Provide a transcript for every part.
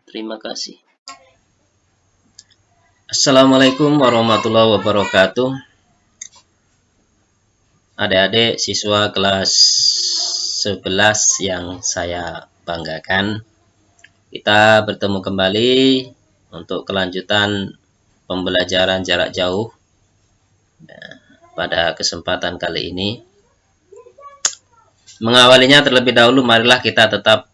Terima kasih. Assalamualaikum warahmatullahi wabarakatuh. Adik-adik siswa kelas 11 yang saya banggakan. Kita bertemu kembali untuk kelanjutan pembelajaran jarak jauh. Pada kesempatan kali ini, mengawalinya terlebih dahulu, marilah kita tetap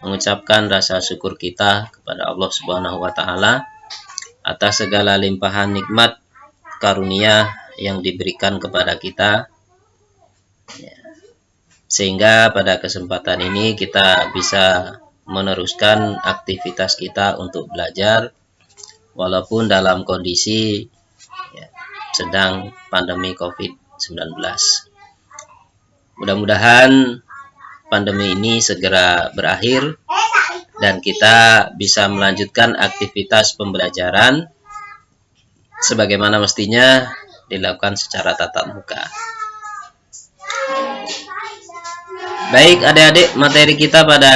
mengucapkan rasa syukur kita kepada Allah Subhanahu wa Ta'ala atas segala limpahan nikmat karunia yang diberikan kepada kita, sehingga pada kesempatan ini kita bisa meneruskan aktivitas kita untuk belajar walaupun dalam kondisi sedang pandemi COVID-19. Mudah-mudahan pandemi ini segera berakhir dan kita bisa melanjutkan aktivitas pembelajaran sebagaimana mestinya dilakukan secara tatap muka. Baik adik-adik, materi kita pada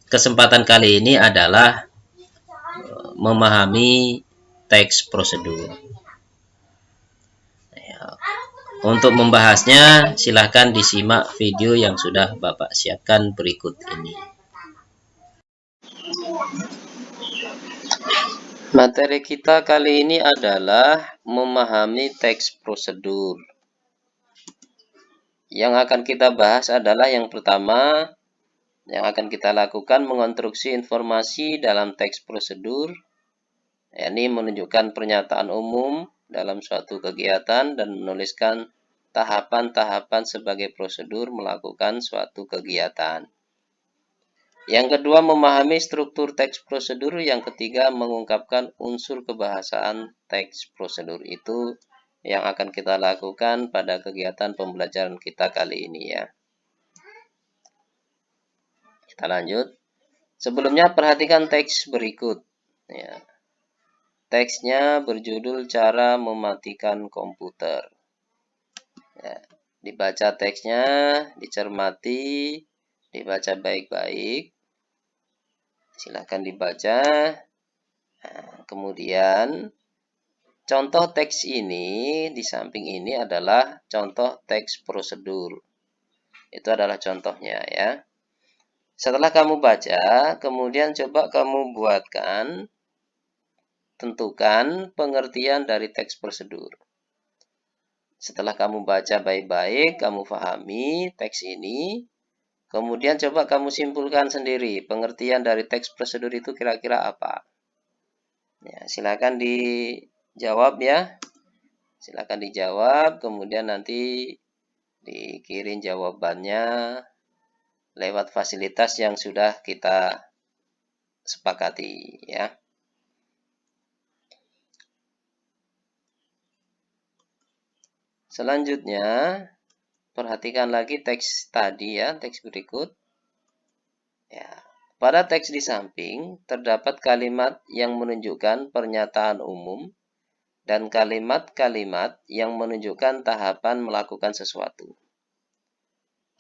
kesempatan kali ini adalah memahami teks prosedur. Untuk membahasnya, silahkan disimak video yang sudah Bapak siapkan berikut ini. Materi kita kali ini adalah memahami teks prosedur. Yang akan kita bahas adalah yang pertama, yang akan kita lakukan mengonstruksi informasi dalam teks prosedur, yakni menunjukkan pernyataan umum dalam suatu kegiatan dan menuliskan tahapan-tahapan sebagai prosedur melakukan suatu kegiatan. Yang kedua, memahami struktur teks prosedur. Yang ketiga, mengungkapkan unsur kebahasaan teks prosedur itu yang akan kita lakukan pada kegiatan pembelajaran kita kali ini ya. Kita lanjut. Sebelumnya perhatikan teks berikut. Ya. Teksnya berjudul cara mematikan komputer. Ya. Dibaca teksnya, dicermati, dibaca baik-baik. Silakan dibaca. Nah, kemudian contoh teks ini di samping ini adalah contoh teks prosedur. Itu adalah contohnya ya. Setelah kamu baca, kemudian coba kamu buatkan, tentukan pengertian dari teks prosedur. Setelah kamu baca baik-baik, kamu pahami teks ini, kemudian coba kamu simpulkan sendiri pengertian dari teks prosedur itu kira-kira apa. Ya, silakan dijawab ya. Silakan dijawab, kemudian nanti dikirim jawabannya lewat fasilitas yang sudah kita sepakati ya. Selanjutnya, perhatikan lagi teks tadi ya, teks berikut. Ya, pada teks di samping terdapat kalimat yang menunjukkan pernyataan umum dan kalimat-kalimat yang menunjukkan tahapan melakukan sesuatu.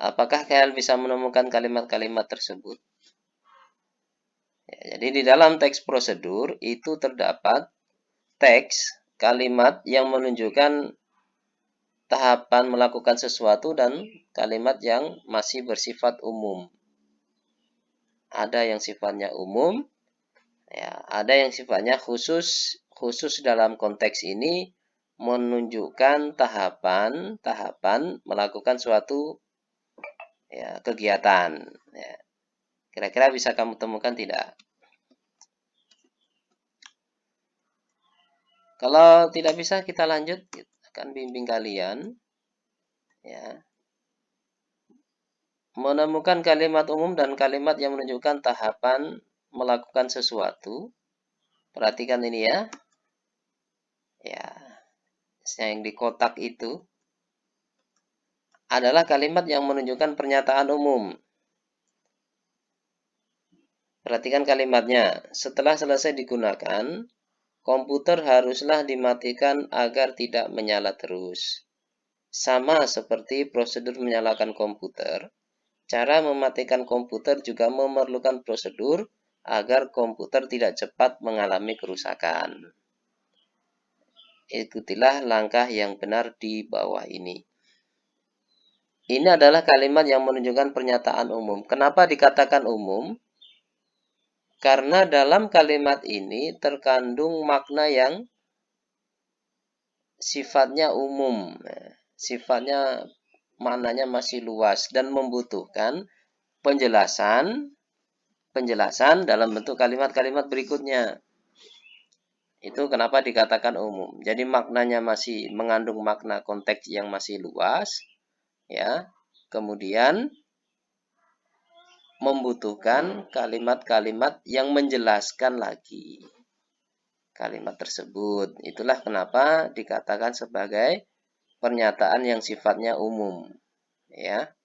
Apakah kalian bisa menemukan kalimat-kalimat tersebut? Ya, jadi di dalam teks prosedur itu terdapat teks kalimat yang menunjukkan tahapan melakukan sesuatu dan kalimat yang masih bersifat umum. Ada yang sifatnya umum, ya, ada yang sifatnya khusus. Khusus dalam konteks ini menunjukkan tahapan melakukan suatu ya, kegiatan. Ya. Kira-kira bisa kamu temukan tidak? Kalau tidak bisa, kita lanjut. Kita akan bimbing kalian. Ya. Menemukan kalimat umum dan kalimat yang menunjukkan tahapan melakukan sesuatu. Perhatikan ini ya. Ya. Yang di kotak itu adalah kalimat yang menunjukkan pernyataan umum. Perhatikan kalimatnya. Setelah selesai digunakan, komputer haruslah dimatikan agar tidak menyala terus. Sama seperti prosedur menyalakan komputer, Cara mematikan komputer juga memerlukan prosedur agar komputer tidak cepat mengalami kerusakan. Ikutilah langkah yang benar di bawah ini. Ini adalah kalimat yang menunjukkan pernyataan umum. Kenapa dikatakan umum? Karena dalam kalimat ini terkandung makna yang sifatnya umum. Sifatnya maknanya masih luas dan membutuhkan penjelasan dalam bentuk kalimat-kalimat berikutnya. Itu kenapa dikatakan umum. Jadi maknanya masih mengandung makna konteks yang masih luas, ya. Kemudian membutuhkan kalimat-kalimat yang menjelaskan lagi kalimat tersebut. Itulah kenapa dikatakan sebagai pernyataan yang sifatnya umum, ya.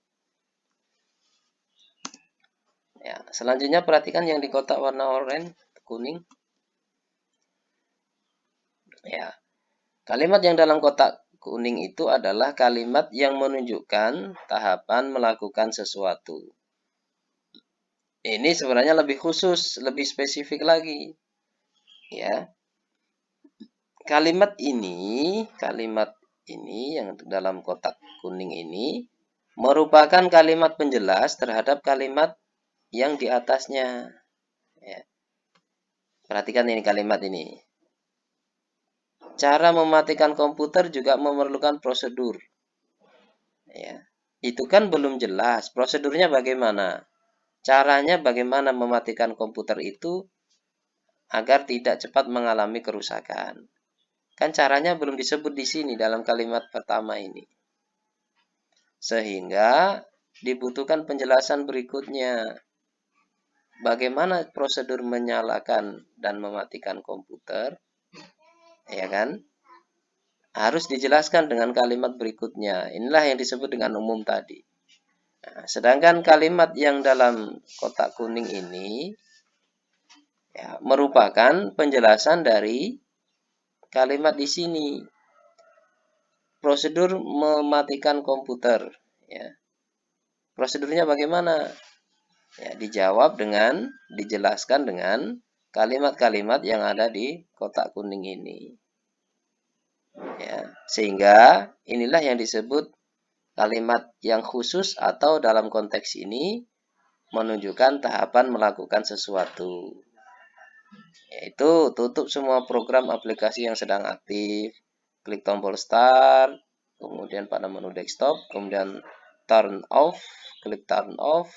Ya, selanjutnya perhatikan yang di kotak warna oranye, kuning. Ya. Kalimat yang dalam kotak kuning itu adalah kalimat yang menunjukkan tahapan melakukan sesuatu. Ini sebenarnya lebih khusus, lebih spesifik lagi. Ya. Kalimat ini yang dalam kotak kuning ini merupakan kalimat penjelas terhadap kalimat yang di atasnya. Ya. Perhatikan ini kalimat ini. Cara mematikan komputer juga memerlukan prosedur. Ya. Itu kan belum jelas. Prosedurnya bagaimana? Caranya bagaimana mematikan komputer itu agar tidak cepat mengalami kerusakan. Kan caranya belum disebut di sini dalam kalimat pertama ini. Sehingga dibutuhkan penjelasan berikutnya. Bagaimana prosedur menyalakan dan mematikan komputer? Ya kan? Harus dijelaskan dengan kalimat berikutnya. Inilah yang disebut dengan umum tadi. Nah, sedangkan kalimat yang dalam kotak kuning ini ya, merupakan penjelasan dari kalimat di sini. Prosedur mematikan komputer. Ya. Prosedurnya bagaimana? Ya, dijelaskan dengan kalimat-kalimat yang ada di kotak kuning ini. Ya, sehingga inilah yang disebut kalimat yang khusus atau dalam konteks ini menunjukkan tahapan melakukan sesuatu. Yaitu tutup semua program aplikasi yang sedang aktif, klik tombol start, kemudian pada menu desktop, kemudian turn off, klik turn off,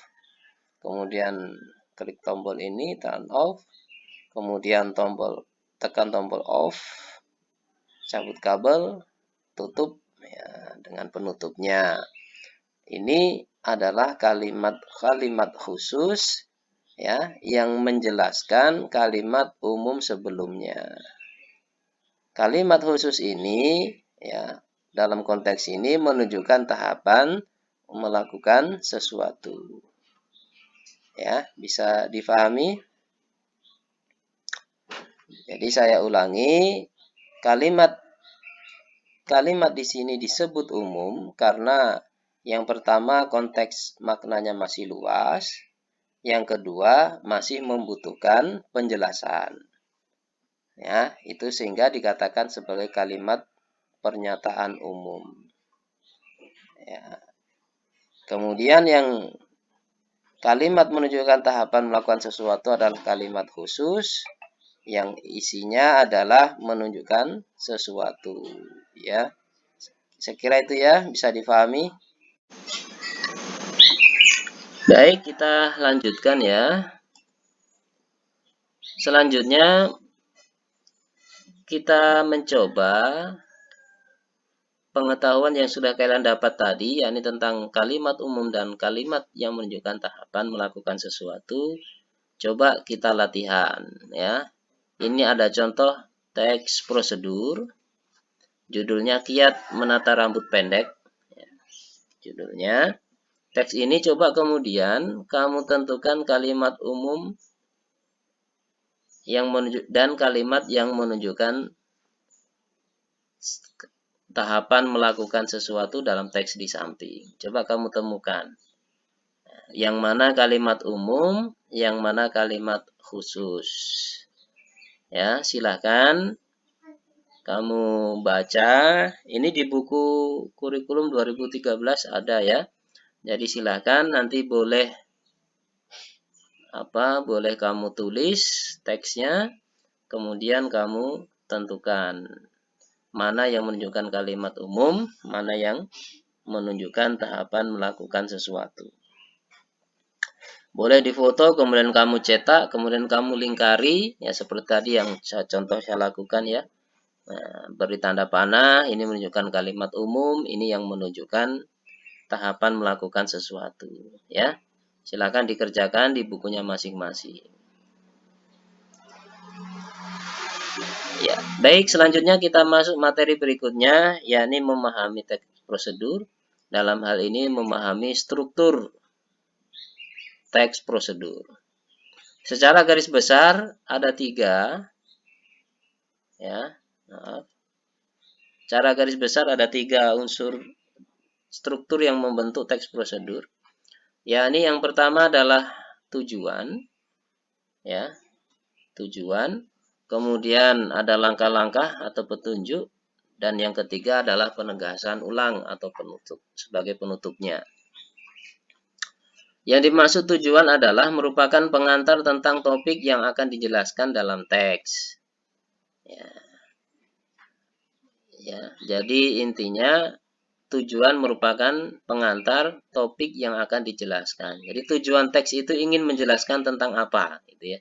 kemudian klik tombol ini turn off, kemudian tekan tombol off, cabut kabel, tutup ya, dengan penutupnya. Ini adalah kalimat khusus ya yang menjelaskan kalimat umum sebelumnya. Kalimat khusus ini ya dalam konteks ini menunjukkan tahapan melakukan sesuatu. Ya, bisa difahami? Jadi saya ulangi, kalimat di sini disebut umum karena yang pertama konteks maknanya masih luas, yang kedua masih membutuhkan penjelasan. Ya, itu sehingga dikatakan sebagai kalimat pernyataan umum. Ya. Kemudian yang kalimat menunjukkan tahapan melakukan sesuatu adalah kalimat khusus yang isinya adalah menunjukkan sesuatu. Ya, saya kira itu ya bisa difahami. Baik, kita lanjutkan ya. Selanjutnya kita mencoba pengetahuan yang sudah kalian dapat tadi, yakni tentang kalimat umum dan kalimat yang menunjukkan tahapan melakukan sesuatu. Coba kita latihan ya. Ini ada contoh teks prosedur. Judulnya kiat menata rambut pendek. Judulnya. Teks ini coba kemudian kamu tentukan kalimat umum dan kalimat yang menunjukkan tahapan melakukan sesuatu dalam teks di samping. Coba kamu temukan. Yang mana kalimat umum, yang mana kalimat khusus. Ya, silahkan kamu baca. Ini di buku kurikulum 2013 ada ya. Jadi silahkan nanti boleh boleh kamu tulis teksnya, kemudian kamu tentukan mana yang menunjukkan kalimat umum, mana yang menunjukkan tahapan melakukan sesuatu. Boleh difoto, kemudian kamu cetak, kemudian kamu lingkari, ya seperti tadi yang contoh saya lakukan ya. Nah, beri tanda panah, ini menunjukkan kalimat umum, ini yang menunjukkan tahapan melakukan sesuatu. Ya, silakan dikerjakan di bukunya masing-masing. Ya, baik, selanjutnya kita masuk materi berikutnya, yakni memahami teks prosedur. Dalam hal ini memahami struktur teks prosedur. Secara garis besar ada 3, ya. Secara garis besar ada 3 unsur struktur yang membentuk teks prosedur. Yakni yang pertama adalah tujuan, ya, tujuan. Kemudian ada langkah-langkah atau petunjuk, dan yang ketiga adalah penegasan ulang atau penutup sebagai penutupnya. Yang dimaksud tujuan adalah merupakan pengantar tentang topik yang akan dijelaskan dalam teks. Ya, jadi intinya tujuan merupakan pengantar topik yang akan dijelaskan. Jadi tujuan teks itu ingin menjelaskan tentang apa, gitu ya.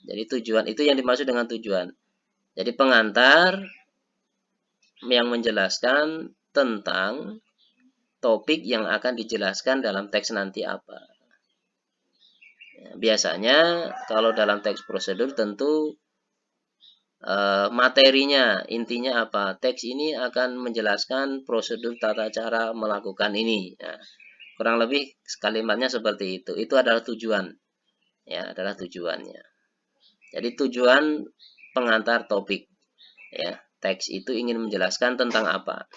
Jadi tujuan itu yang dimaksud dengan tujuan. Jadi pengantar yang menjelaskan tentang topik yang akan dijelaskan dalam teks nanti apa. Biasanya kalau dalam teks prosedur tentu materinya, intinya apa? Teks ini akan menjelaskan prosedur tata cara melakukan ini. Nah, kurang lebih kalimatnya seperti itu. Itu adalah tujuan. Ya, adalah tujuannya. Jadi tujuan pengantar topik. Ya, teks itu ingin menjelaskan tentang apa.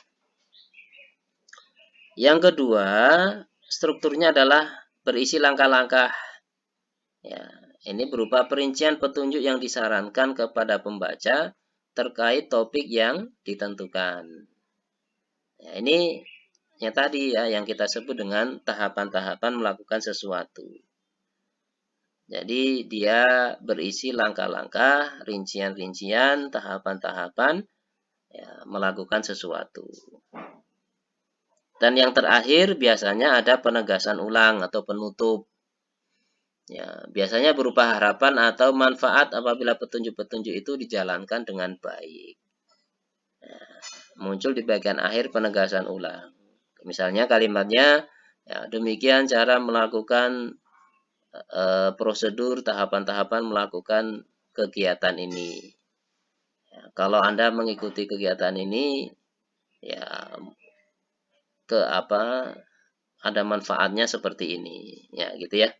Yang kedua, strukturnya adalah berisi langkah-langkah. Ya, ini berupa perincian petunjuk yang disarankan kepada pembaca terkait topik yang ditentukan. Ya, ini yang tadi ya yang kita sebut dengan tahapan-tahapan melakukan sesuatu. Jadi dia berisi langkah-langkah, rincian-rincian, tahapan-tahapan ya, melakukan sesuatu. Dan yang terakhir biasanya ada penegasan ulang atau penutup. Ya, biasanya berupa harapan atau manfaat apabila petunjuk-petunjuk itu dijalankan dengan baik. Nah, muncul di bagian akhir penegasan ulang. Misalnya kalimatnya, ya, demikian cara melakukan prosedur tahapan-tahapan melakukan kegiatan ini. Ya, kalau Anda mengikuti kegiatan ini, ya ada manfaatnya seperti ini, ya gitu ya.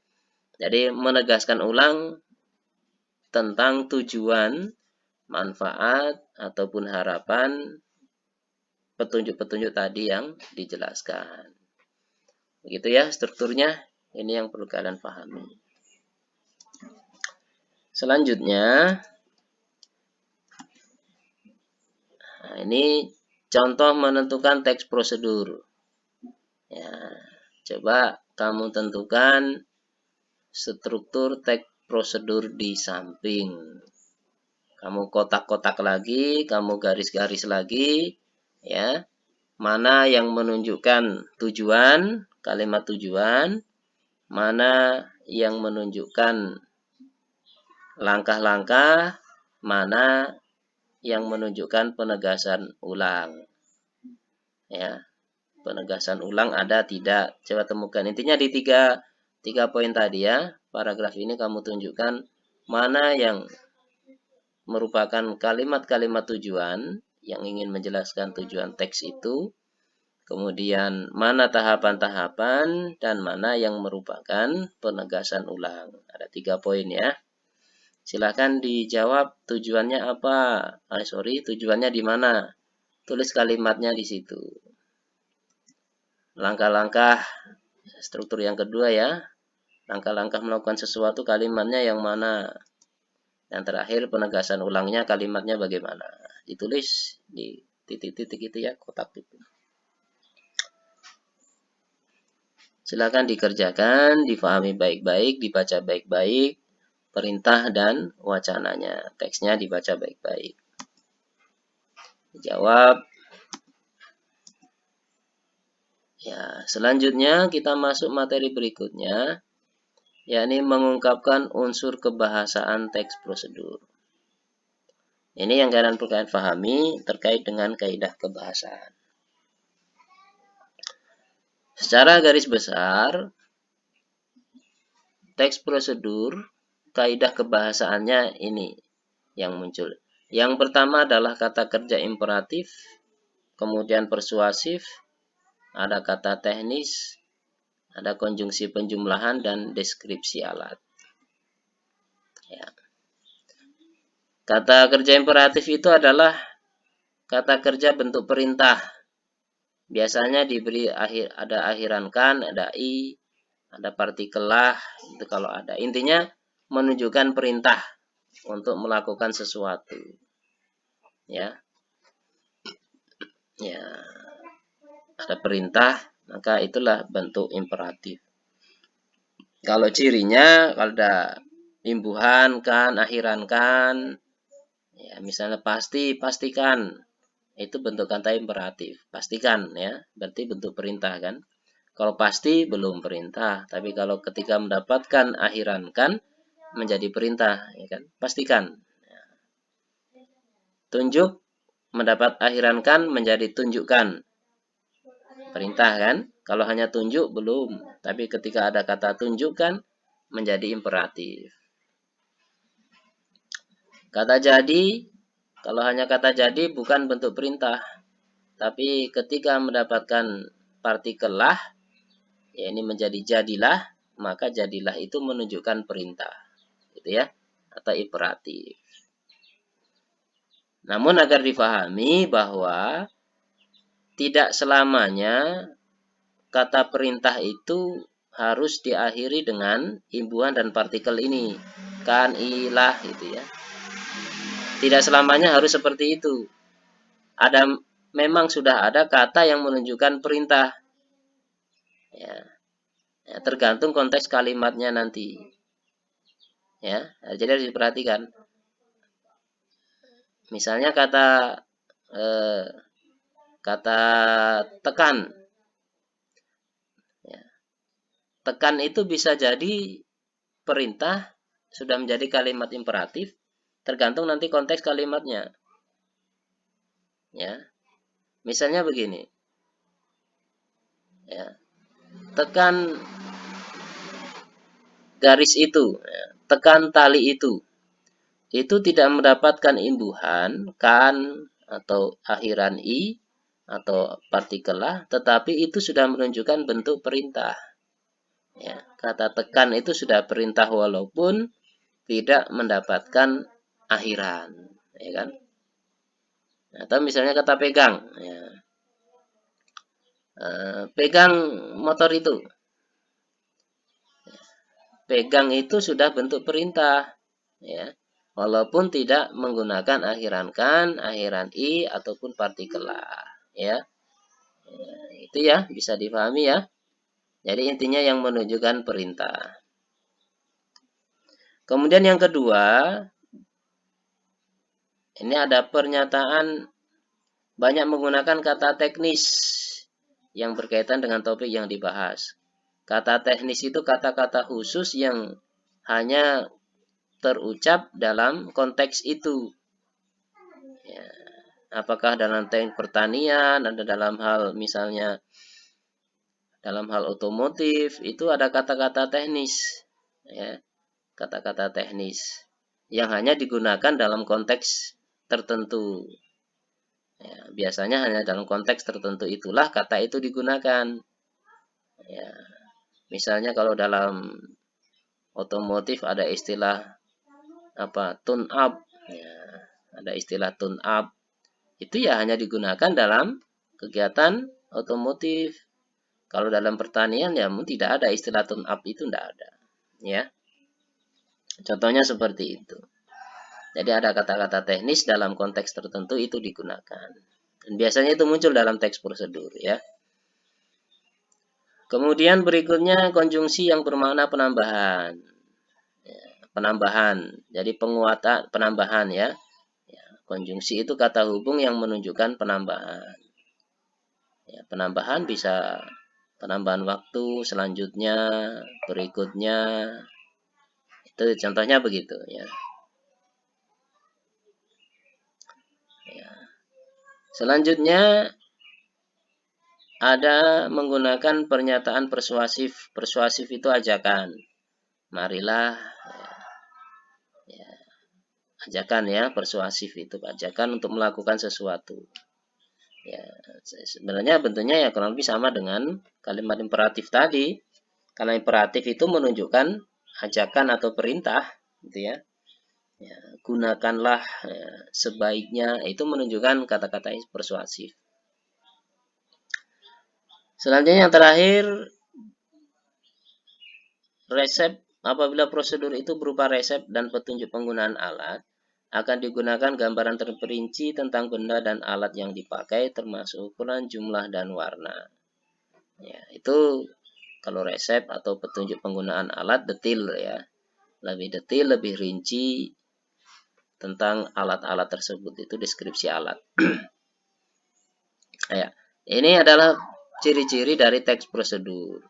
Jadi menegaskan ulang tentang tujuan, manfaat ataupun harapan petunjuk-petunjuk tadi yang dijelaskan. Begitu ya strukturnya. Ini yang perlu kalian pahami. Selanjutnya, nah ini contoh menentukan teks prosedur. Ya, coba kamu tentukan struktur teks prosedur di samping. Kamu kotak-kotak lagi, kamu garis-garis lagi, ya. Mana yang menunjukkan tujuan, kalimat tujuan, mana yang menunjukkan langkah-langkah, mana yang menunjukkan penegasan ulang. Ya, penegasan ulang ada tidak? Coba temukan. Intinya di tiga poin tadi ya. Paragraf ini kamu tunjukkan mana yang merupakan kalimat-kalimat tujuan yang ingin menjelaskan tujuan teks itu. Kemudian mana tahapan-tahapan dan mana yang merupakan penegasan ulang. Ada 3 poin ya. Silakan dijawab tujuannya apa. Tujuannya di mana. Tulis kalimatnya di situ. Langkah-langkah struktur yang kedua ya, langkah-langkah melakukan sesuatu, kalimatnya yang mana. Yang terakhir penegasan ulangnya, kalimatnya bagaimana. Ditulis di titik-titik itu ya, kotak itu. Silakan dikerjakan, difahami baik-baik, dibaca baik-baik, perintah dan wacananya. Teksnya dibaca baik-baik. Dijawab. Ya, selanjutnya kita masuk materi berikutnya, yakni mengungkapkan unsur kebahasaan teks prosedur. Ini yang kalian perlu pahami terkait dengan kaidah kebahasaan. Secara garis besar, teks prosedur, kaidah kebahasaannya ini yang muncul. Yang pertama adalah kata kerja imperatif, kemudian persuasif, ada kata teknis, ada konjungsi penjumlahan, dan deskripsi alat. Ya. Kata kerja imperatif itu adalah kata kerja bentuk perintah. Biasanya diberi ada akhiran kan, ada i, ada partikel lah, itu kalau ada. Intinya menunjukkan perintah untuk melakukan sesuatu. Ya. Ya. Ada perintah, maka itulah bentuk imperatif. Kalau cirinya, kalau ada imbuhan kan, akhiran kan, ya misalnya pasti, pastikan, itu bentuk kata imperatif. Pastikan ya, berarti bentuk perintah kan. Kalau pasti belum perintah, tapi kalau ketika mendapatkan akhiran kan menjadi perintah, ya kan? Pastikan. Tunjuk mendapat akhiran kan menjadi tunjukkan. Perintah kan? Kalau hanya tunjuk belum, tapi ketika ada kata tunjukkan menjadi imperatif. Kata jadi, kalau hanya kata jadi bukan bentuk perintah, tapi ketika mendapatkan partikel lah, ya ini menjadi jadilah, maka jadilah itu menunjukkan perintah, gitu ya, atau imperatif. Namun agar difahami bahwa tidak selamanya kata perintah itu harus diakhiri dengan imbuhan dan partikel ini, kan, ilah, gitu ya. Tidak selamanya harus seperti itu. Memang sudah ada kata yang menunjukkan perintah. Ya, tergantung konteks kalimatnya nanti. Ya, jadi harus diperhatikan. Misalnya kata tekan. Ya. Tekan itu bisa jadi perintah, sudah menjadi kalimat imperatif, tergantung nanti konteks kalimatnya. Ya. Misalnya begini. Ya. Tekan garis itu, ya. Tekan tali itu. Itu tidak mendapatkan imbuhan kan atau akhiran i atau partikel lah, tetapi itu sudah menunjukkan bentuk perintah. Ya, kata tekan itu sudah perintah walaupun tidak mendapatkan akhiran, ya kan? Atau misalnya kata pegang, ya. Pegang motor itu. Pegang itu sudah bentuk perintah, ya. Walaupun tidak menggunakan akhiran kan, akhiran i ataupun partikel lah, ya. Itu ya bisa dipahami ya. Jadi intinya yang menunjukkan perintah. Kemudian yang kedua, ini ada pernyataan banyak menggunakan kata teknis yang berkaitan dengan topik yang dibahas. Kata teknis itu kata-kata khusus yang hanya terucap dalam konteks itu. Ya. Apakah dalam teknik pertanian, ada dalam hal misalnya dalam hal otomotif, itu ada kata-kata teknis. Ya. Kata-kata teknis yang hanya digunakan dalam konteks tertentu. Ya, biasanya hanya dalam konteks tertentu itulah kata itu digunakan. Ya, misalnya kalau dalam otomotif ada istilah tune up, ya, ada istilah tune up. Itu ya hanya digunakan dalam kegiatan otomotif. Kalau dalam pertanian ya tidak ada istilah tune up, itu tidak ada. Ya, contohnya seperti itu. Jadi ada kata-kata teknis dalam konteks tertentu itu digunakan. Dan biasanya itu muncul dalam teks prosedur ya. Kemudian berikutnya konjungsi yang bermakna penambahan. Penambahan. Jadi penguatan, penambahan ya. Konjungsi itu kata hubung yang menunjukkan penambahan. Ya, penambahan bisa penambahan waktu, selanjutnya, berikutnya. Itu contohnya begitu ya. Selanjutnya ada menggunakan pernyataan persuasif. Persuasif itu ajakan. Marilah, ya, ajakan ya, persuasif itu ajakan untuk melakukan sesuatu. Ya, sebenarnya bentuknya ya kurang lebih sama dengan kalimat imperatif tadi. Karena imperatif itu menunjukkan ajakan atau perintah, gitu ya. Ya, gunakanlah ya, sebaiknya, itu menunjukkan kata-kata persuasif. Selanjutnya yang terakhir, resep. Apabila prosedur itu berupa resep dan petunjuk penggunaan alat, akan digunakan gambaran terperinci tentang benda dan alat yang dipakai, termasuk ukuran, jumlah, dan warna. Ya, itu kalau resep atau petunjuk penggunaan alat detail ya. Lebih detail, lebih rinci tentang alat-alat tersebut, itu deskripsi alat. Ya, ini adalah ciri-ciri dari teks prosedur.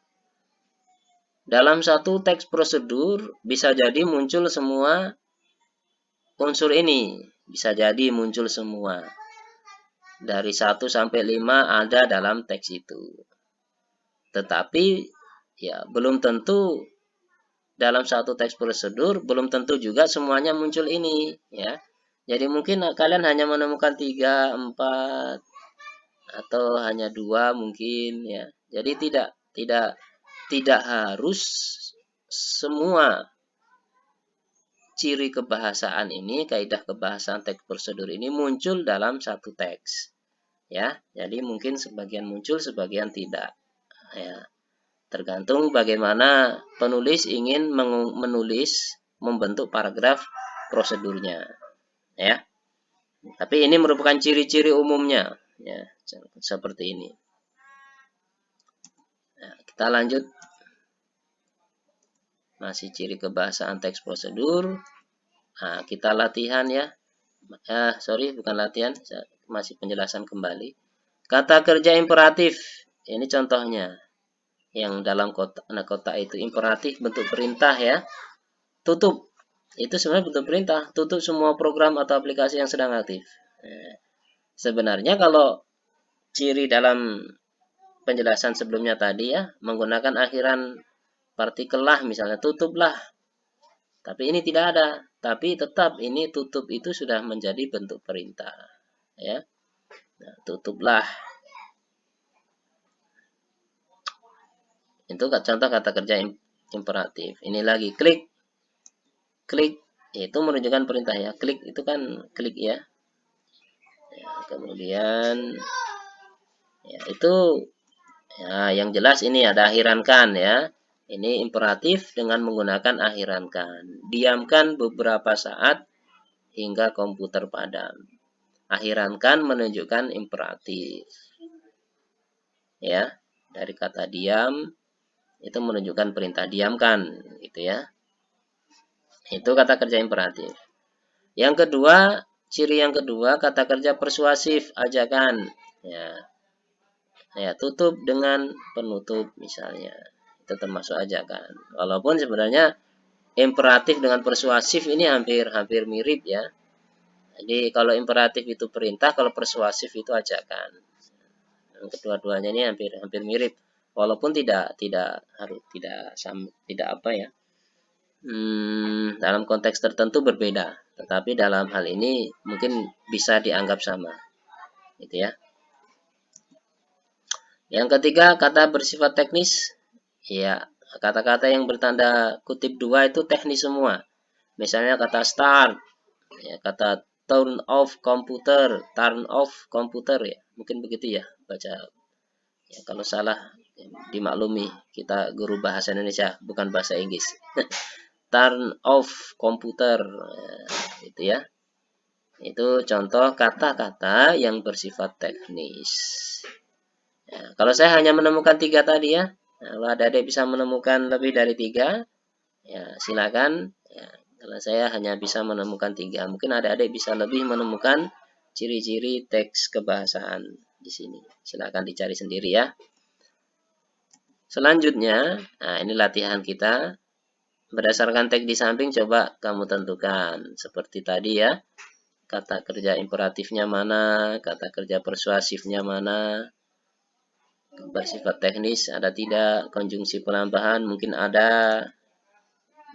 Dalam satu teks prosedur bisa jadi muncul semua unsur ini. Bisa jadi muncul semua. Dari 1 sampai 5 ada dalam teks itu. Tetapi ya belum tentu dalam satu teks prosedur, belum tentu juga semuanya muncul ini ya. Jadi mungkin kalian hanya menemukan 3, 4 atau hanya 2 mungkin ya. Jadi tidak harus semua ciri kebahasaan ini, kaidah kebahasaan teks prosedur ini muncul dalam satu teks. Ya, jadi mungkin sebagian muncul, sebagian tidak. Ya, tergantung bagaimana penulis ingin menulis, membentuk paragraf prosedurnya. Ya, tapi ini merupakan ciri-ciri umumnya. Ya, seperti ini. Nah, kita lanjut. Masih ciri kebahasaan teks prosedur. Nah, kita latihan ya. Sorry, bukan latihan. Masih penjelasan kembali. Kata kerja imperatif. Ini contohnya. Yang dalam kotak itu imperatif, bentuk perintah ya. Tutup. Itu sebenarnya bentuk perintah. Tutup semua program atau aplikasi yang sedang aktif. Nah, sebenarnya kalau ciri dalam penjelasan sebelumnya tadi ya, menggunakan akhiran partikel lah, misalnya tutuplah. Tapi ini tidak ada. Tapi tetap ini tutup itu sudah menjadi bentuk perintah. Ya, nah, tutuplah. Itu contoh kata kerja imperatif. Ini lagi klik. Klik itu menunjukkan perintah ya. Klik itu kan klik ya. Ya, kemudian ya itu ya, yang jelas ini ada akhirankan ya. Ini imperatif dengan menggunakan akhirankan. Diamkan beberapa saat hingga komputer padam. Akhirankan menunjukkan imperatif. Ya, dari kata diam itu menunjukkan perintah diamkan gitu ya. Itu kata kerja imperatif. Yang kedua, ciri yang kedua, kata kerja persuasif, ajakan. Ya, tutup dengan penutup misalnya. Itu termasuk ajakan. Walaupun sebenarnya imperatif dengan persuasif ini hampir mirip ya. Jadi kalau imperatif itu perintah, kalau persuasif itu ajakan. Kedua-duanya ini hampir mirip. Walaupun tidak apa ya. Dalam konteks tertentu berbeda, tetapi dalam hal ini mungkin bisa dianggap sama, gitu ya. Yang ketiga, kata bersifat teknis, ya kata-kata yang bertanda kutip 2 itu teknis semua. Misalnya kata start, ya, kata turn off komputer ya, mungkin begitu ya baca. Ya, kalau salah dimaklumi, kita guru bahasa Indonesia, bukan bahasa Inggris. Turn off komputer, gitu ya. Itu contoh kata-kata yang bersifat teknis. Ya, kalau saya hanya menemukan 3 tadi ya. Nah, kalau adik-adik bisa menemukan lebih dari 3, ya silakan. Ya, kalau saya hanya bisa menemukan 3, mungkin adik-adik bisa lebih menemukan ciri-ciri teks kebahasaan di sini. Silakan dicari sendiri ya. Selanjutnya, nah ini latihan kita. Berdasarkan teks di samping coba kamu tentukan seperti tadi ya. Kata kerja imperatifnya mana, kata kerja persuasifnya mana, bersifat teknis ada tidak, konjungsi penambahan mungkin ada,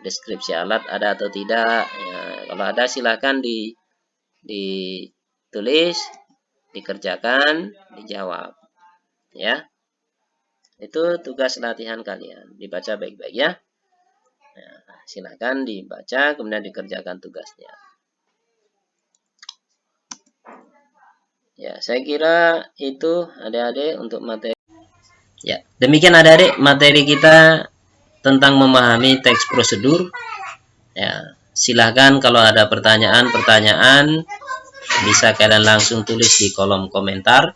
deskripsi alat ada atau tidak. Ya, kalau ada silahkan ditulis, dikerjakan, dijawab. Ya, itu tugas latihan kalian. Dibaca baik-baik ya. Nah, silakan dibaca kemudian dikerjakan tugasnya. Ya, saya kira itu adik-adik untuk materi. Ya, demikian adik-adik materi kita tentang memahami teks prosedur. Ya, silahkan kalau ada pertanyaan-pertanyaan bisa kalian langsung tulis di kolom komentar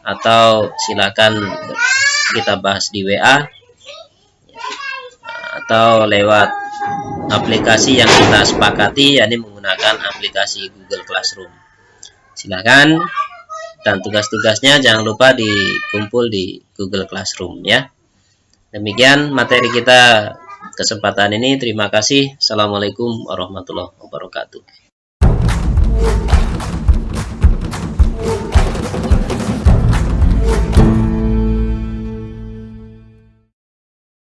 atau silahkan kita bahas di WA atau lewat aplikasi yang kita sepakati, yakni menggunakan aplikasi Google Classroom. Silakan, dan tugas-tugasnya jangan lupa dikumpul di Google Classroom ya. Demikian materi kita kesempatan ini. Terima kasih. Assalamualaikum warahmatullahi wabarakatuh.